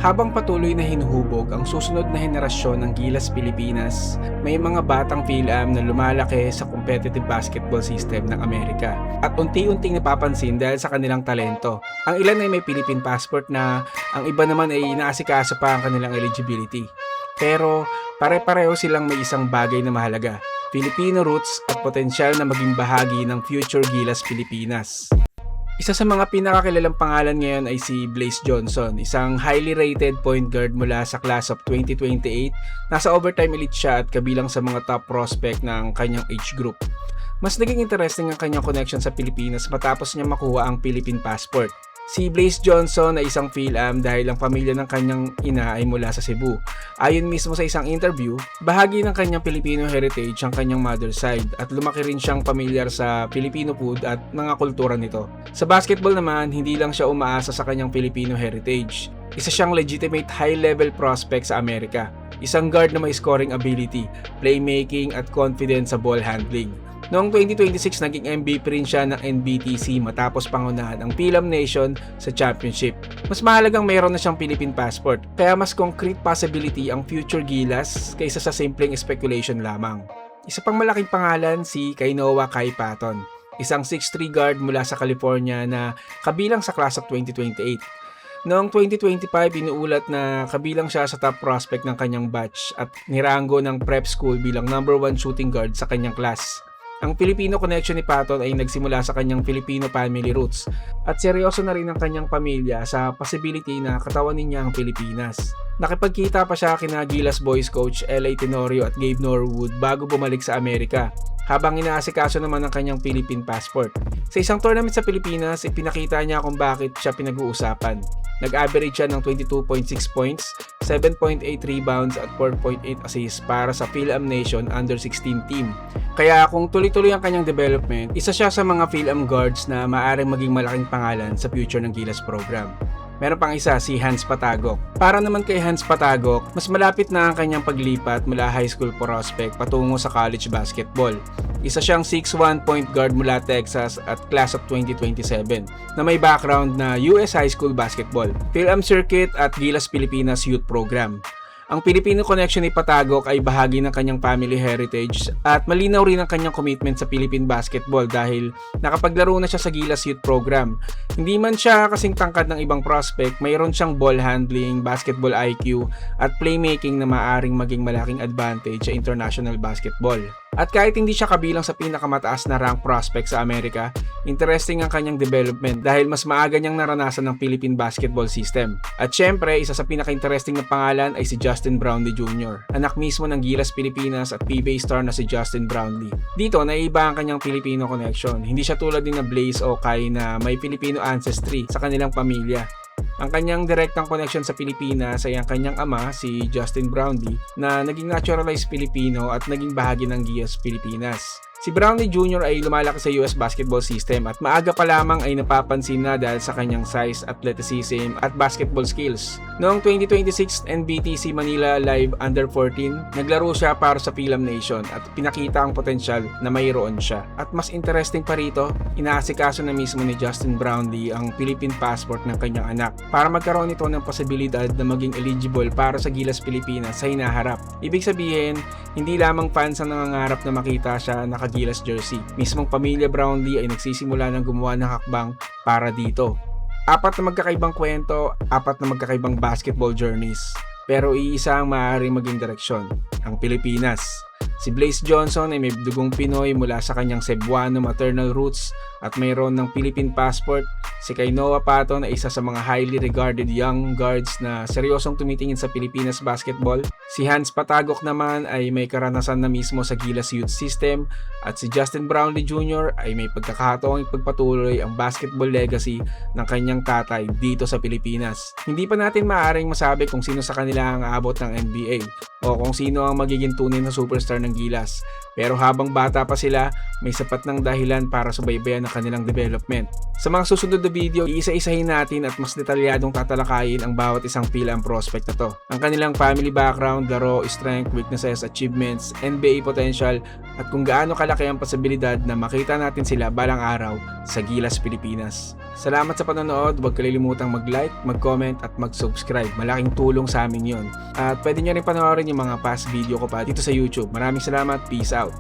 Habang patuloy na hinuhubog ang susunod na henerasyon ng Gilas Pilipinas, may mga batang PhilAm na lumalaki sa competitive basketball system ng Amerika at unti-unting napapansin dahil sa kanilang talento. Ang ilan ay may Philippine passport na, ang iba naman ay inaasikaso pa ang kanilang eligibility. Pero pare-pareho silang may isang bagay na mahalaga, Filipino roots at potensyal na maging bahagi ng future Gilas Pilipinas. Isa sa mga pinakakilalang pangalan ngayon ay si Blaze Johnson, isang highly rated point guard mula sa class of 2028. Nasa overtime elite siya at kabilang sa mga top prospect ng kanyang age group. Mas naging interesting ang kanyang connection sa Pilipinas matapos niya makuha ang Philippine passport. Si Blaze Johnson ay isang PhilAm dahil ang pamilya ng kanyang ina ay mula sa Cebu. Ayon mismo sa isang interview, bahagi ng kanyang Filipino heritage ang kanyang mother side at lumaki rin siyang pamilyar sa Filipino food at mga kultura nito. Sa basketball naman, hindi lang siya umaasa sa kanyang Filipino heritage. Isa siyang legitimate high-level prospect sa Amerika. Isang guard na may scoring ability, playmaking at confidence sa ball handling. Noong 2026, naging MVP rin siya ng NBTC matapos pangunahan ang PhilAm Nation sa championship. Mas mahalagang mayroon na siyang Philippine passport, kaya mas concrete possibility ang future Gilas kaysa sa simpleng speculation lamang. Isa pang malaking pangalan si Kainoa Kai Patton, isang 6'3 guard mula sa California na kabilang sa class of 2028. Noong 2025, inuulat na kabilang siya sa top prospect ng kanyang batch at nirango ng prep school bilang number 1 shooting guard sa kanyang class. Ang Filipino connection ni Patton ay nagsimula sa kanyang Filipino family roots at seryoso na rin ang kanyang pamilya sa possibility na katawanin niya ang Pilipinas. Nakipagkita pa siya kina Gilas Boys coach L.A. Tenorio at Gabe Norwood bago bumalik sa Amerika, habang inaasikaso naman ang kanyang Philippine passport. Sa isang tournament sa Pilipinas, ipinakita niya kung bakit siya pinag-uusapan. Nag-average siya ng 22.6 points, 7.8 rebounds at 4.8 assists para sa PhilAm Nation Under-16 team. Kaya kung tuloy-tuloy ang kanyang development, isa siya sa mga PhilAm guards na maaaring maging malaking pangalan sa future ng Gilas program. Meron pang isa, si Hans Patagok. Para naman kay Hans Patagok, mas malapit na ang kanyang paglipat mula high school prospect patungo sa college basketball. Isa siyang 6'1 point guard mula Texas at class of 2027 na may background na US high school basketball, PhilAm Circuit at Gilas Pilipinas Youth Program. Ang Filipino connection ni Patagok ay bahagi ng kanyang family heritage at malinaw rin ang kanyang commitment sa Philippine basketball dahil nakapaglaro na siya sa Gilas Youth Program. Hindi man siya kasing tangkad ng ibang prospect, mayroon siyang ball handling, basketball IQ at playmaking na maaaring maging malaking advantage sa international basketball. At kahit hindi siya kabilang sa pinakamataas na rank prospect sa Amerika, interesting ang kanyang development dahil mas maaga niyang naranasan ng Philippine basketball system. At syempre, isa sa pinaka-interesting na pangalan ay si Justin Brownlee Jr., anak mismo ng Gilas Pilipinas at PBA star na si Justin Brownlee. Dito, naiiba ang kanyang Filipino connection. Hindi siya tulad din na Blaze o Kai na may Filipino ancestry sa kanilang pamilya. Ang kanyang direktang connection sa Pilipinas ay ang kanyang ama, si Justin Brownlee, na naging naturalized Filipino at naging bahagi ng Gilas Pilipinas. Si Brownlee Jr. ay lumalaki sa US basketball system at maaga pa lamang ay napapansin na dahil sa kanyang size, athleticism at basketball skills. Noong 2026 NBTC Manila Live Under-14, naglaro siya para sa PhilAm Nation at pinakita ang potensyal na mayroon siya. At mas interesting pa rito, inaasikaso na mismo ni Justin Brownlee ang Philippine passport ng kanyang anak para magkaroon ito ng posibilidad na maging eligible para sa Gilas Pilipinas sa hinaharap. Ibig sabihin, hindi lamang fans ang nangangarap na makita siya naka-Gilas jersey. Mismong pamilya Brownlee ay nagsisimula ng gumawa ng hakbang para dito. 4 na magkakaibang kwento, 4 na magkakaibang basketball journeys. Pero iisa ang maaaring maging direksyon, ang Pilipinas. Si Blaze Johnson ay may dugong Pinoy mula sa kanyang Cebuano maternal roots at mayroon ng Philippine passport. Si Kainoa Patton ay isa sa mga highly regarded young guards na seryosong tumitingin sa Pilipinas basketball. Si Hans Patagok naman ay may karanasan na mismo sa Gilas Youth System at si Justin Brownlee Jr. ay may pagkakataong ipagpatuloy ang basketball legacy ng kanyang tatay dito sa Pilipinas. Hindi pa natin maaaring masabi kung sino sa kanila ang aabot ng NBA o kung sino ang magiging tunay na superstar ng Gilas. Pero habang bata pa sila, may sapat ng dahilan para subaybayan ang kanilang development. Sa mga susunod na video, iisa-isahin natin at mas detalyadong tatalakayin ang bawat isang PhilAm prospect na to. Ang kanilang family background, laro, strength, weaknesses, achievements, NBA potential, at kung gaano kalaki ang posibilidad na makita natin sila balang araw sa Gilas Pilipinas. Salamat sa panonood, huwag kalilimutang mag-like, mag-comment at mag-subscribe. Malaking tulong sa amin yon. At pwede nyo rin panoorin yung mga past video ko pa dito sa YouTube. Maraming salamat, peace out!